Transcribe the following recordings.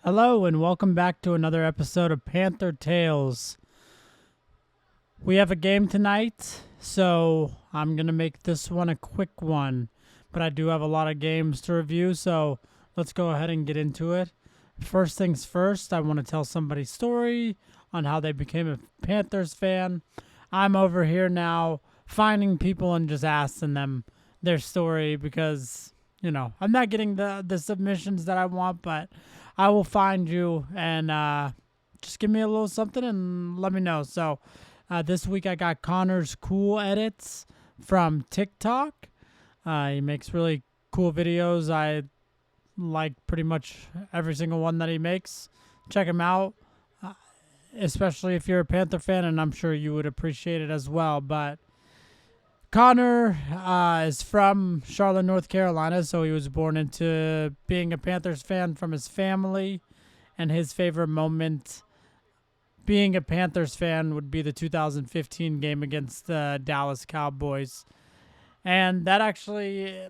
Hello, and welcome back to another episode of Panther Tales. We have a game tonight, so I'm going to make this one a quick one. But I do have a lot of games to review, so let's go ahead and get into it. First things first, I want to tell somebody's story on how they became a Panthers fan. I'm over here now finding people and just asking them their story because, I'm not getting the submissions that I want, but I will find you and just give me a little something and let me know. So this week I got Connor's Cool Edits from TikTok. He makes really cool videos. I like pretty much every single one that he makes. Check him out, especially if you're a Panther fan, and I'm sure you would appreciate it as well. But Connor is from Charlotte, North Carolina, so he was born into being a Panthers fan from his family, and his favorite moment being a Panthers fan would be the 2015 game against the Dallas Cowboys. And that actually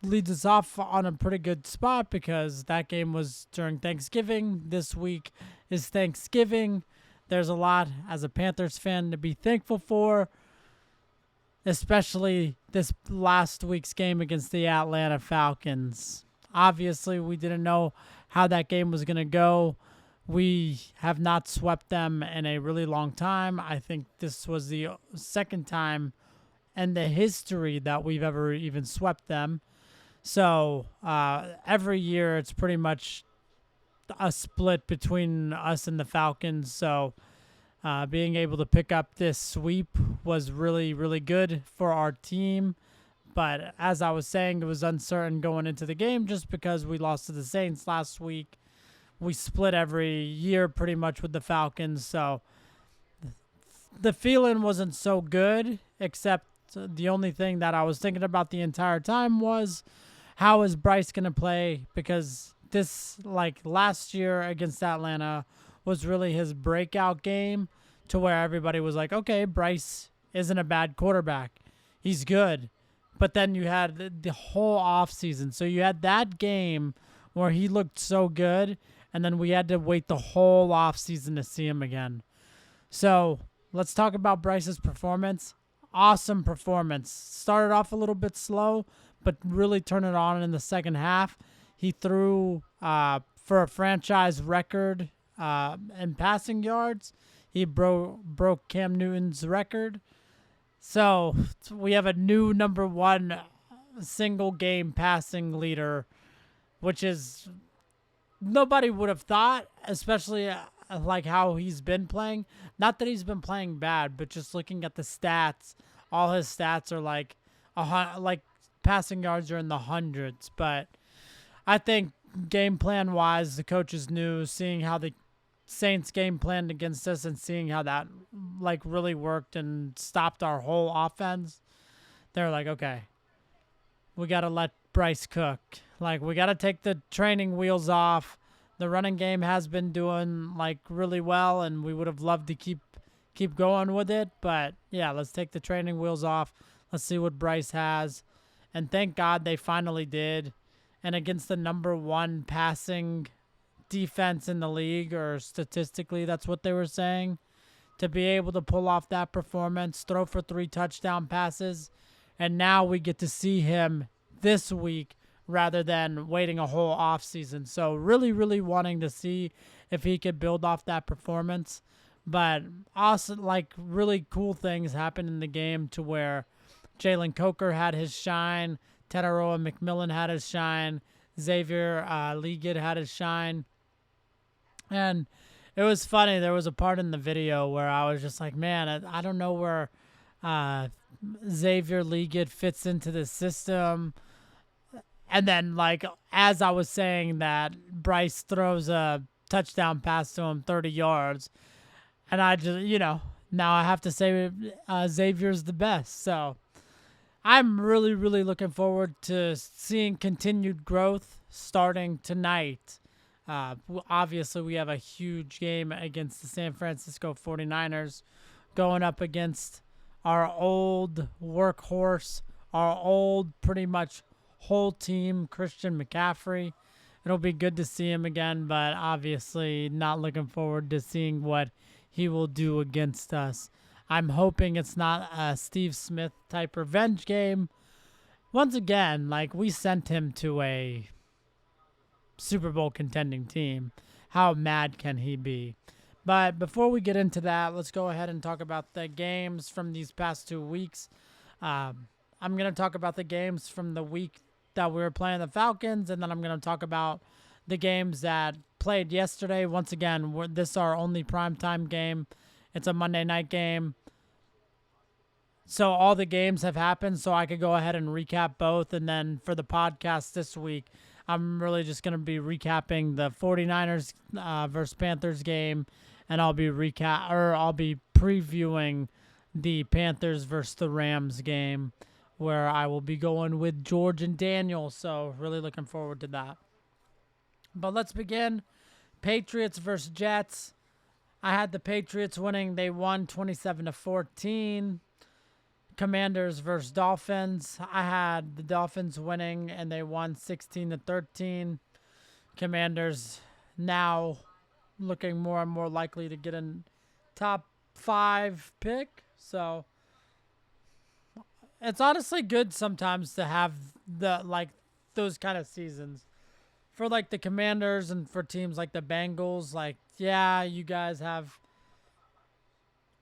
leads us off on a pretty good spot because that game was during Thanksgiving. This week is Thanksgiving. There's a lot as a Panthers fan to be thankful for, especially this last week's game against the Atlanta Falcons. Obviously, we didn't know how that game was going to go. We have not swept them in a really long time. I think this was the second time in the history that we've ever even swept them. So every year it's pretty much a split between us and the Falcons. So being able to pick up this sweep was really, really good for our team. But as I was saying, it was uncertain going into the game just because we lost to the Saints last week. We split every year pretty much with the Falcons. So the feeling wasn't so good, except the only thing that I was thinking about the entire time was how is Bryce going to play? Because this, like last year against Atlanta, was really his breakout game to where everybody was like, okay, Bryce isn't a bad quarterback. He's good. But then you had the whole offseason. So you had that game where he looked so good, and then we had to wait the whole offseason to see him again. So let's talk about Bryce's performance. Awesome performance. Started off a little bit slow, but really turned it on in the second half. He threw for a franchise record in passing yards. He broke Cam Newton's record. So we have a new number one single game passing leader, which is nobody would have thought, especially like how he's been playing. Not that he's been playing bad, but just looking at the stats, all his stats are like passing yards are in the hundreds. But I think game plan wise, the coaches knew, seeing how the Saints game planned against us and seeing how that like really worked and stopped our whole offense. They're like, okay, we got to let Bryce cook. Like, we got to take the training wheels off. The running game has been doing like really well, and we would have loved to keep going with it. But yeah, let's take the training wheels off. Let's see what Bryce has. And thank God they finally did. And against the number one passing defense in the league, or statistically, that's what they were saying, to be able to pull off that performance, throw for 3 touchdown passes, and now we get to see him this week rather than waiting a whole offseason. So really, really wanting to see if he could build off that performance. But also, like, really cool things happened in the game to where Jalen Coker had his shine, Teteroa McMillan had his shine, Xavier Leggett had his shine. And it was funny. There was a part in the video where I was just like, man, I don't know where Xavier Leggett fits into the system. And then, like, as I was saying that, Bryce throws a touchdown pass to him 30 yards. And I just, now I have to say Xavier's the best. So I'm really, really looking forward to seeing continued growth starting tonight. Obviously, we have a huge game against the San Francisco 49ers going up against our old workhorse, our old pretty much whole team, Christian McCaffrey, it'll be good to see him again, but obviously not looking forward to seeing what he will do against us. I'm hoping it's not a Steve Smith type revenge game. Once again, like, we sent him to a Super Bowl contending team. How mad can he be? But before we get into that, let's go ahead and talk about the games from these past 2 weeks. I'm going to talk about the games from the week that we were playing the Falcons, and then I'm going to talk about the games that played yesterday. Once again, this is our only primetime game. It's a Monday night game. So all the games have happened, so I could go ahead and recap both. And then for the podcast this week, I'm really just going to be recapping the 49ers versus Panthers game, and I'll be previewing the Panthers versus the Rams game, where I will be going with George and Daniel. So really looking forward to that. But let's begin. Patriots versus Jets. I had the Patriots winning. They won 27-14. Commanders versus Dolphins. I had the Dolphins winning, and they won 16-13. Commanders now looking more and more likely to get a top 5 pick. So it's honestly good sometimes to have those kind of seasons. For like the Commanders and for teams like the Bengals, like, yeah, you guys have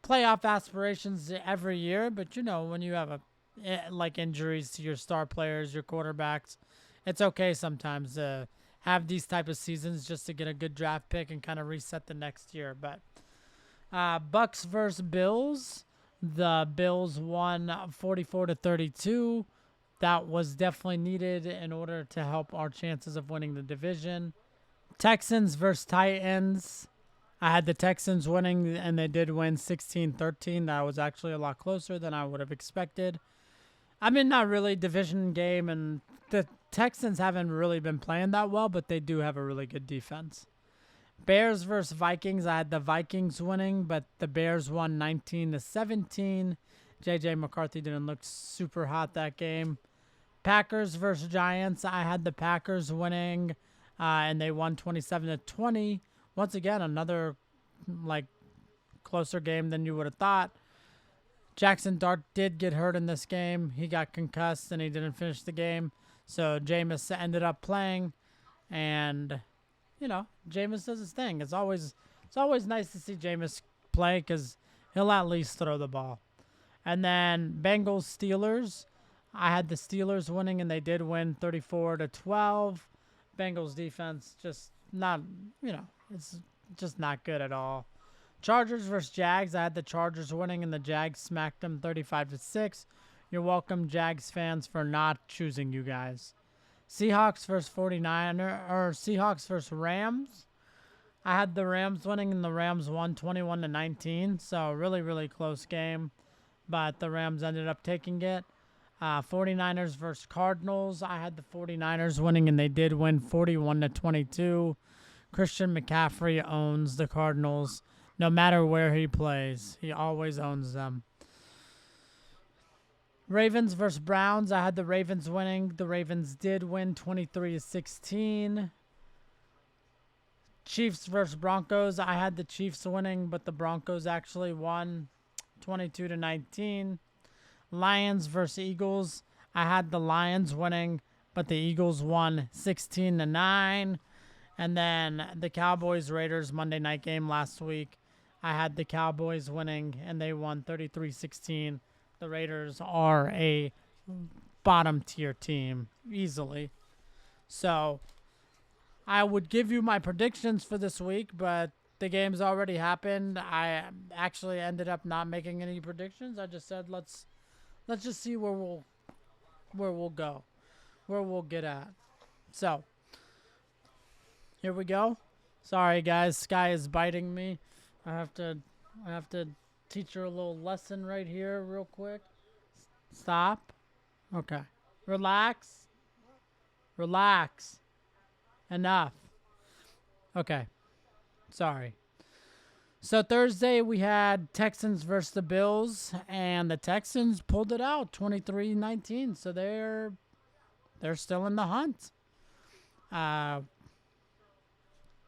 playoff aspirations every year, but when you have injuries to your star players, your quarterbacks, it's okay sometimes to have these type of seasons just to get a good draft pick and kind of reset the next year. But Bucks versus Bills. The Bills won 44-32. That was definitely needed in order to help our chances of winning the division. Texans versus Titans. I had the Texans winning, and they did win 16-13. That was actually a lot closer than I would have expected. I mean, not really division game, and the Texans haven't really been playing that well, but they do have a really good defense. Bears versus Vikings. I had the Vikings winning, but the Bears won 19-17. J.J. McCarthy didn't look super hot that game. Packers versus Giants. I had the Packers winning, and they won 27-20. Once again, another closer game than you would have thought. Jackson Dart did get hurt in this game. He got concussed and he didn't finish the game. So Jameis ended up playing, and Jameis does his thing. It's always nice to see Jameis play because he'll at least throw the ball. And then Bengals Steelers. I had the Steelers winning, and they did win 34-12. Bengals defense just not, it's just not good at all. Chargers versus Jags. I had the Chargers winning, and the Jags smacked them 35-6. You're welcome, Jags fans, for not choosing you guys. Seahawks versus 49ers, or Seahawks versus Rams. I had the Rams winning, and the Rams won 21-19. So really, really close game, but the Rams ended up taking it. 49ers versus Cardinals. I had the 49ers winning, and they did win 41-22. Christian McCaffrey owns the Cardinals. No matter where he plays, he always owns them. Ravens versus Browns. I had the Ravens winning. The Ravens did win 23-16. Chiefs versus Broncos. I had the Chiefs winning, but the Broncos actually won 22-19. Lions versus Eagles. I had the Lions winning, but the Eagles won 16-9. And then the Cowboys-Raiders Monday night game last week. I had the Cowboys winning, and they won 33-16. The Raiders are a bottom-tier team, easily. So I would give you my predictions for this week, but the game's already happened. I actually ended up not making any predictions. I just said let's just see where we'll go, where we'll get at. So here we go. Sorry guys, Sky is biting me. I have to teach her a little lesson right here real quick. Stop. Okay. Relax. Relax. Enough. Okay. Sorry. So Thursday we had Texans versus the Bills, and the Texans pulled it out 23-19. So they're still in the hunt.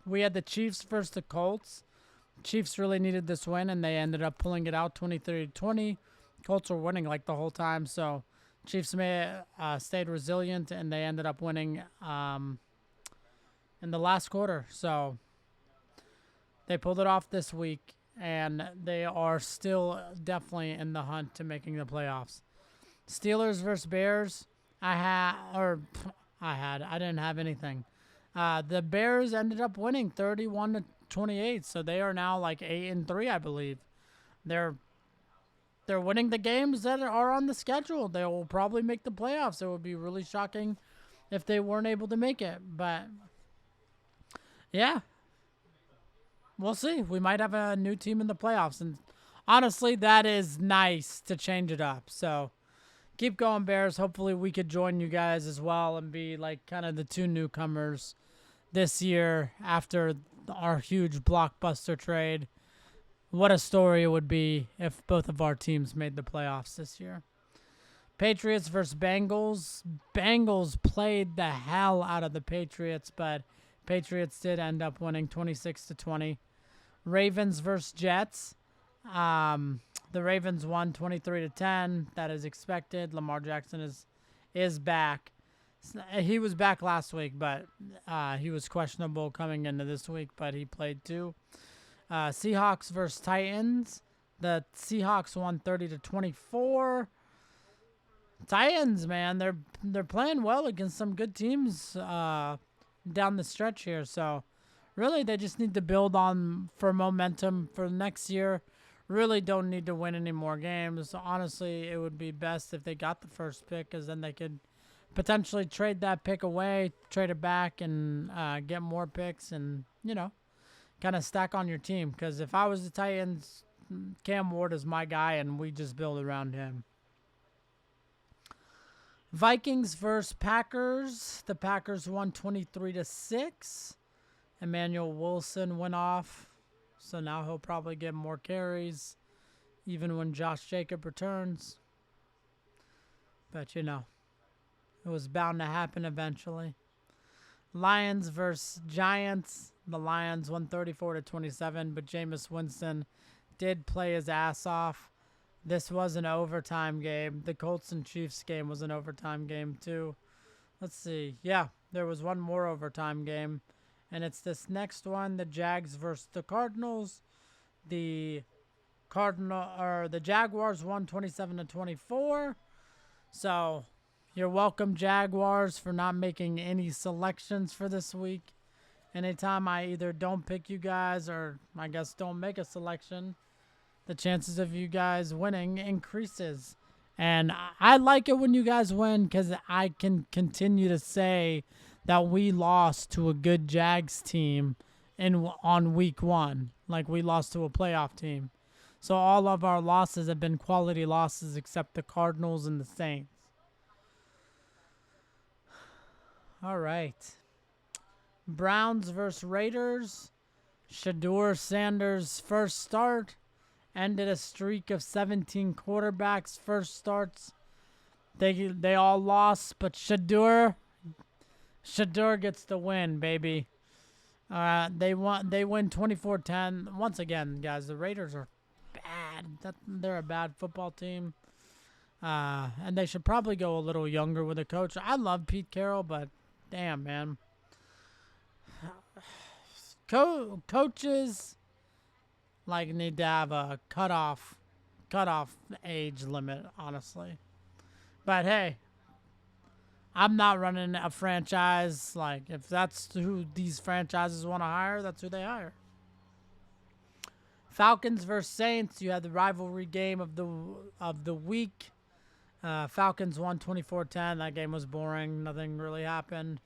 We had the Chiefs versus the Colts. Chiefs really needed this win, and they ended up pulling it out 23-20. Colts were winning like the whole time, so Chiefs stayed resilient, and they ended up winning in the last quarter. So they pulled it off this week, and they are still definitely in the hunt to making the playoffs. Steelers versus Bears. I didn't have anything. The Bears ended up winning 31-28, so they are now like 8-3, I believe. They're winning the games that are on the schedule. They will probably make the playoffs. It would be really shocking if they weren't able to make it. But yeah, we'll see. We might have a new team in the playoffs, and honestly, that is nice to change it up. So keep going, Bears. Hopefully we could join you guys as well and be like kind of the two newcomers this year after our huge blockbuster trade. What a story it would be if both of our teams made the playoffs this year. Patriots versus Bengals. Bengals played the hell out of the Patriots, but Patriots did end up winning 26-20. Ravens versus Jets. The Ravens won 23-10. That is expected. Lamar Jackson is back. He was back last week, but he was questionable coming into this week, but he played too. Seahawks versus Titans. The Seahawks won 30-24. Titans, man, they're playing well against some good teams down the stretch here. So really, they just need to build on for momentum for next year. Really don't need to win any more games. Honestly, it would be best if they got the first pick, because then they could potentially trade that pick away, trade it back, and get more picks, and kind of stack on your team. Because if I was the Titans, Cam Ward is my guy, and we just build around him. Vikings versus Packers. The Packers won 23-6. Emmanuel Wilson went off, so now he'll probably get more carries, even when Josh Jacobs returns. But it was bound to happen eventually. Lions versus Giants. The Lions won 34-27, but Jameis Winston did play his ass off. This was an overtime game. The Colts and Chiefs game was an overtime game too. Let's see. Yeah, there was one more overtime game, and it's this next one, the Jags versus the Cardinals. The Jaguars won 27-24. So you're welcome, Jaguars, for not making any selections for this week. Anytime I either don't pick you guys or I guess don't make a selection, the chances of you guys winning increases. And I like it when you guys win, because I can continue to say that we lost to a good Jags team on week 1. Like, we lost to a playoff team. So all of our losses have been quality losses except the Cardinals and the Saints. All right. Browns versus Raiders. Shedeur Sanders' first start ended a streak of 17 quarterbacks' first starts. They all lost, but Shedeur gets the win, baby. They win 24-10. Once again, guys, the Raiders are bad. They're a bad football team. And they should probably go a little younger with a coach. I love Pete Carroll, but damn, man. Coaches need to have a cutoff age limit, honestly. But hey, I'm not running a franchise. Like, if that's who these franchises want to hire, that's who they hire. Falcons versus Saints. You had the rivalry game of the week. Falcons won 24-10. That game was boring. Nothing really happened.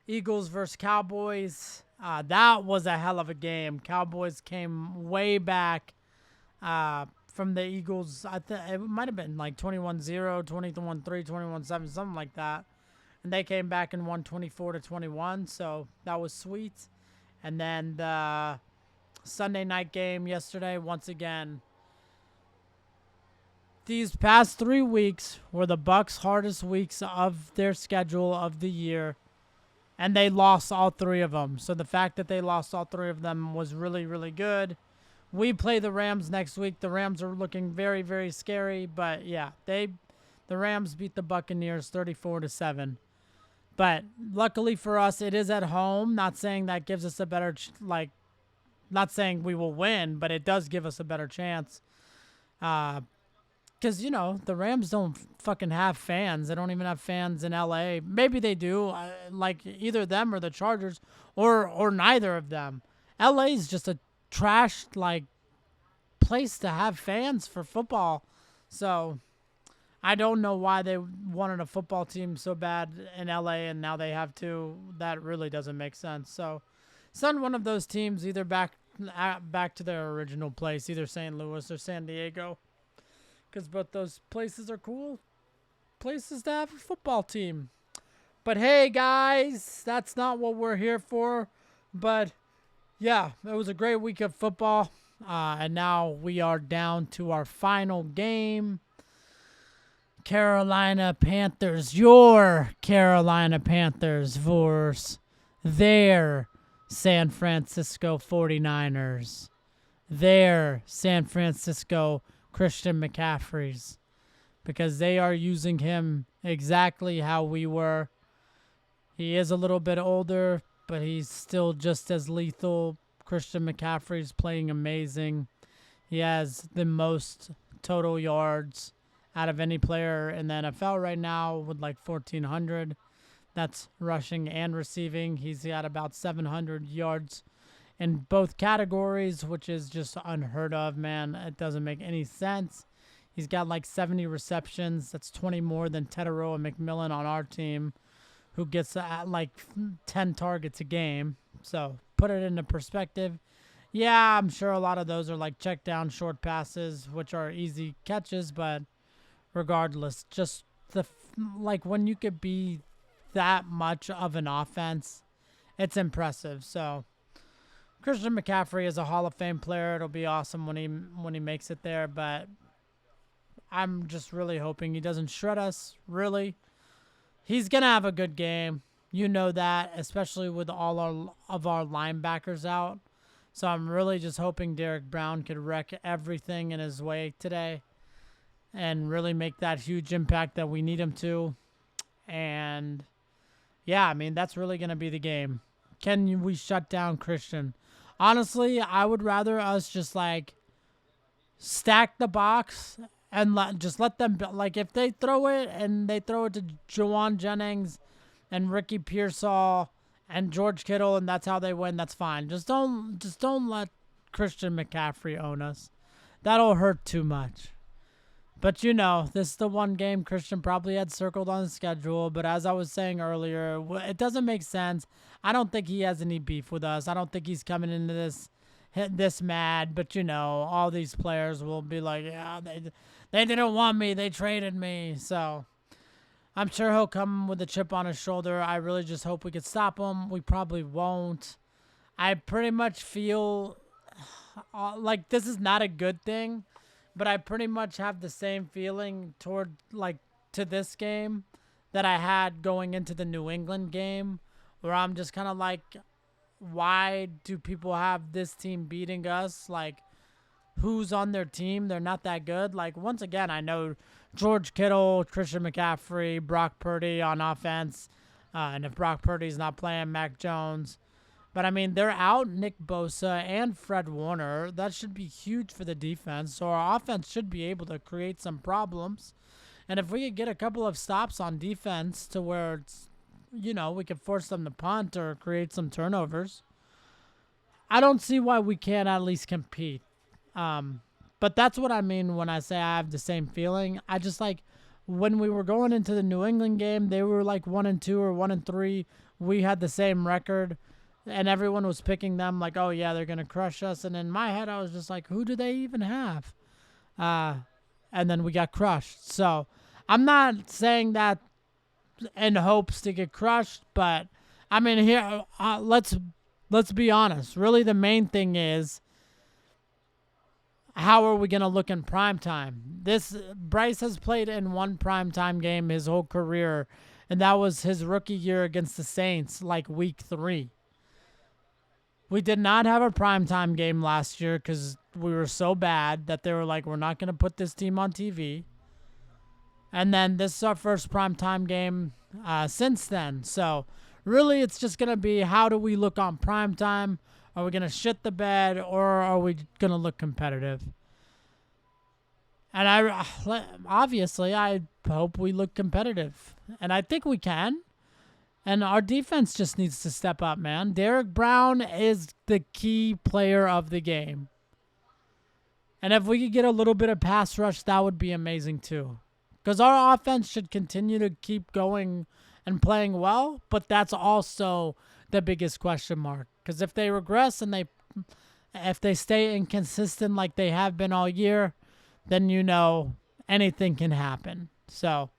Eagles versus Cowboys. That was a hell of a game. Cowboys came way back from the Eagles. It might have been like 21-0, 21-3, 21-7, something like that. And they came back and won 24-21, so that was sweet. And then the Sunday night game yesterday, once again, these past 3 weeks were the Bucs' hardest weeks of their schedule of the year. and they lost all three of them. So the fact that they lost all three of them was really, really good. We play the Rams next week. The Rams are looking very, very scary, but yeah, the Rams beat the Buccaneers 34-7. But luckily for us, it is at home. Not saying that gives us a better not saying we will win, but it does give us a better chance. Because, the Rams don't fucking have fans. They don't even have fans in LA. Maybe they do, like either them or the Chargers, or neither of them. LA is just a trash, place to have fans for football. So I don't know why they wanted a football team so bad in LA and now they have two. That really doesn't make sense. So send one of those teams either back to their original place, either St. Louis or San Diego, because both those places are cool places to have a football team. But hey, guys, that's not what we're here for. But yeah, it was a great week of football. And now we are down to our final game. Carolina Panthers, your Carolina Panthers versus their San Francisco 49ers. Their San Francisco Christian McCaffreys. Because they are using him exactly how we were. He is a little bit older, but he's still just as lethal. Christian McCaffrey's playing amazing. He has the most total yards out of any player in the NFL right now with 1,400. That's rushing and receiving. He's got about 700 yards in both categories, which is just unheard of, man. It doesn't make any sense. He's got 70 receptions. That's 20 more than Tedero and McMillan on our team, who gets 10 targets a game. So put it into perspective. Yeah, I'm sure a lot of those are check down short passes, which are easy catches, but regardless, just when you could be that much of an offense, it's impressive. So Christian McCaffrey is a Hall of Fame player. It'll be awesome when he makes it there, but I'm just really hoping he doesn't shred us, really. He's going to have a good game. You know that, especially with all of our linebackers out. So I'm really just hoping Derek Brown could wreck everything in his way today and really make that huge impact that we need him to. And, yeah, I mean, that's really going to be the game. Can we shut down Christian? Honestly, I would rather us just, stack the box and just let them, if they throw it and they throw it to Juwan Jennings and Ricky Pearsall and George Kittle, and that's how they win, that's fine. Just don't let Christian McCaffrey own us. That'll hurt too much. But this is the one game Christian probably had circled on the schedule. But as I was saying earlier, it doesn't make sense. I don't think he has any beef with us. I don't think he's coming into this mad. But all these players will be like, yeah, they didn't want me. They traded me. So I'm sure he'll come with a chip on his shoulder. I really just hope we could stop him. We probably won't. I pretty much feel like this is not a good thing, but I pretty much have the same feeling toward to this game that I had going into the New England game, where I'm just kind of why do people have this team beating us? Who's on their team? They're not that good. Once again, I know George Kittle, Christian McCaffrey, Brock Purdy on offense. And if Brock Purdy's not playing, Mac Jones. But, I mean, they're out Nick Bosa and Fred Warner. That should be huge for the defense. So our offense should be able to create some problems. And if we could get a couple of stops on defense to where it's, we could force them to punt or create some turnovers, I don't see why we can't at least compete. But that's what I mean when I say I have the same feeling. I just when we were going into the New England game, they were 1-2 or 1-3. We had the same record, and everyone was picking them oh yeah, they're gonna crush us. And in my head, I was just who do they even have? And then we got crushed. So I'm not saying that in hopes to get crushed, but I mean here, let's be honest. Really, the main thing is, how are we going to look in primetime? Bryce has played in one primetime game his whole career, and that was his rookie year against the Saints, like week 3. We did not have a primetime game last year because we were so bad that they were like, we're not going to put this team on TV. And then this is our first primetime game since then. So really it's just going to be, how do we look on primetime? Are we going to shit the bed, or are we going to look competitive? And I hope we look competitive. And I think we can. And our defense just needs to step up, man. Derek Brown is the key player of the game. And if we could get a little bit of pass rush, that would be amazing too. Because our offense should continue to keep going and playing well, but that's also the biggest question mark. Because if they regress and if they stay inconsistent like they have been all year, then anything can happen. So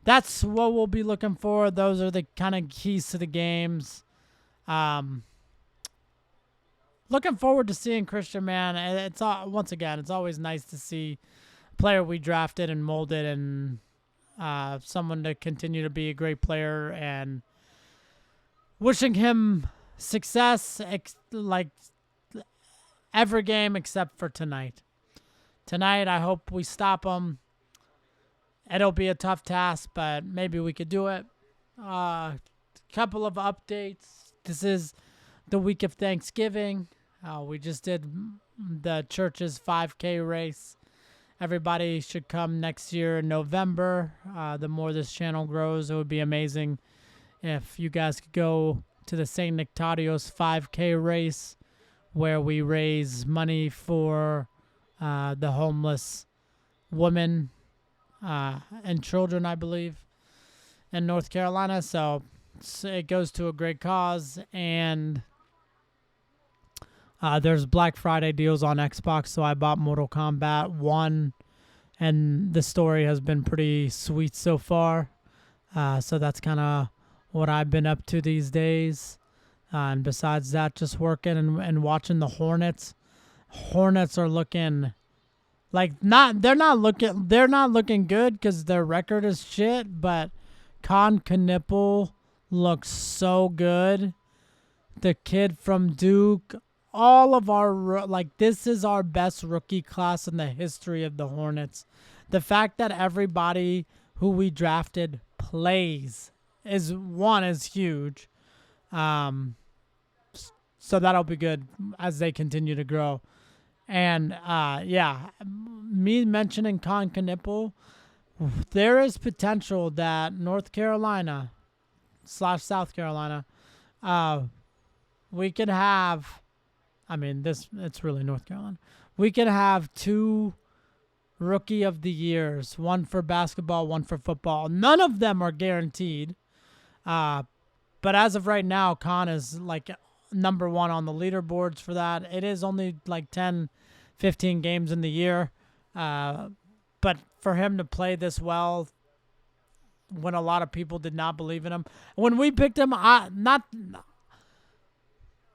that's what we'll be looking for. Those are the kind of keys to the games. Looking forward to seeing Christian, man. It's always nice to see a player we drafted and molded, and someone to continue to be a great player, and wishing him success like every game except for tonight. Tonight, I hope we stop him. It'll be a tough task, but maybe we could do it. Couple of updates. This is the week of Thanksgiving. We just did the church's 5K race. Everybody should come next year in November. The more this channel grows, it would be amazing if you guys could go to the St. Nectarios 5K race, where we raise money for the homeless women and children, I believe, in North Carolina. So it goes to a great cause. And there's Black Friday deals on Xbox, so I bought Mortal Kombat 1, and the story has been pretty sweet so far. So that's kind of what I've been up to these days. And besides that, just working and watching the Hornets. Hornets are looking like they're not looking good because their record is shit, but Con Knipple looks so good. The kid from Duke, all of our, this is our best rookie class in the history of the Hornets. The fact that everybody who we drafted plays is huge. So that'll be good as they continue to grow. And, me mentioning Con Knipple, there is potential that North Carolina / South Carolina, we could have, it's really North Carolina. We could have 2 rookie of the years, one for basketball, one for football. None of them are guaranteed. But as of right now, Con is number 1 on the leaderboards for that. It is only 10, 15 games in the year. But for him to play this well when a lot of people did not believe in him. When we picked him, I'm not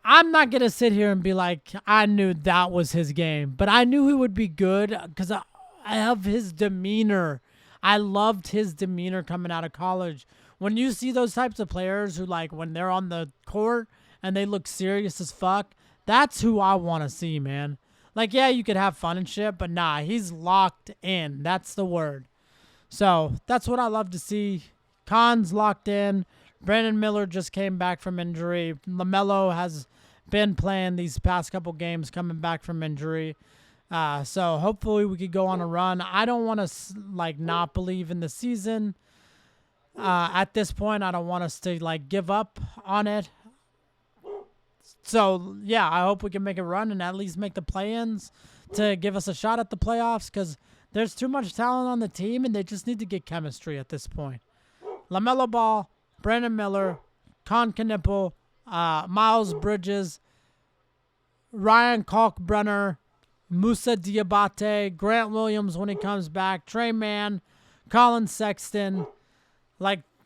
going to sit here and be like, I knew that was his game. But I knew he would be good because I have his demeanor. I loved his demeanor coming out of college. When you see those types of players who, when they're on the court and they look serious as fuck, that's who I want to see, man. You could have fun and shit, but nah, he's locked in. That's the word. So that's what I love to see. Con's locked in. Brandon Miller just came back from injury. LaMelo has been playing these past couple games, coming back from injury. So hopefully we could go on a run. I don't want to not believe in the season. At this point, I don't want us to give up on it. So, yeah, I hope we can make a run and at least make the play-ins to give us a shot at the playoffs, because there's too much talent on the team and they just need to get chemistry at this point. LaMelo Ball, Brandon Miller, Con Knipple, Miles Bridges, Ryan Kalkbrenner, Musa Diabate, Grant Williams when he comes back, Trey Mann, Colin Sexton.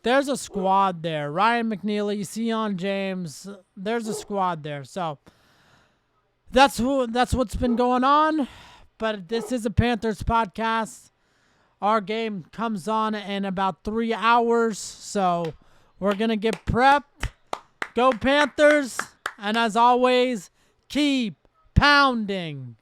There's a squad there. Ryan McNeely, Sion James. There's a squad there. So that's what's been going on. But this is a Panthers podcast. Our game comes on in about 3 hours, so we're going to get prepped. Go Panthers, and as always, keep pounding.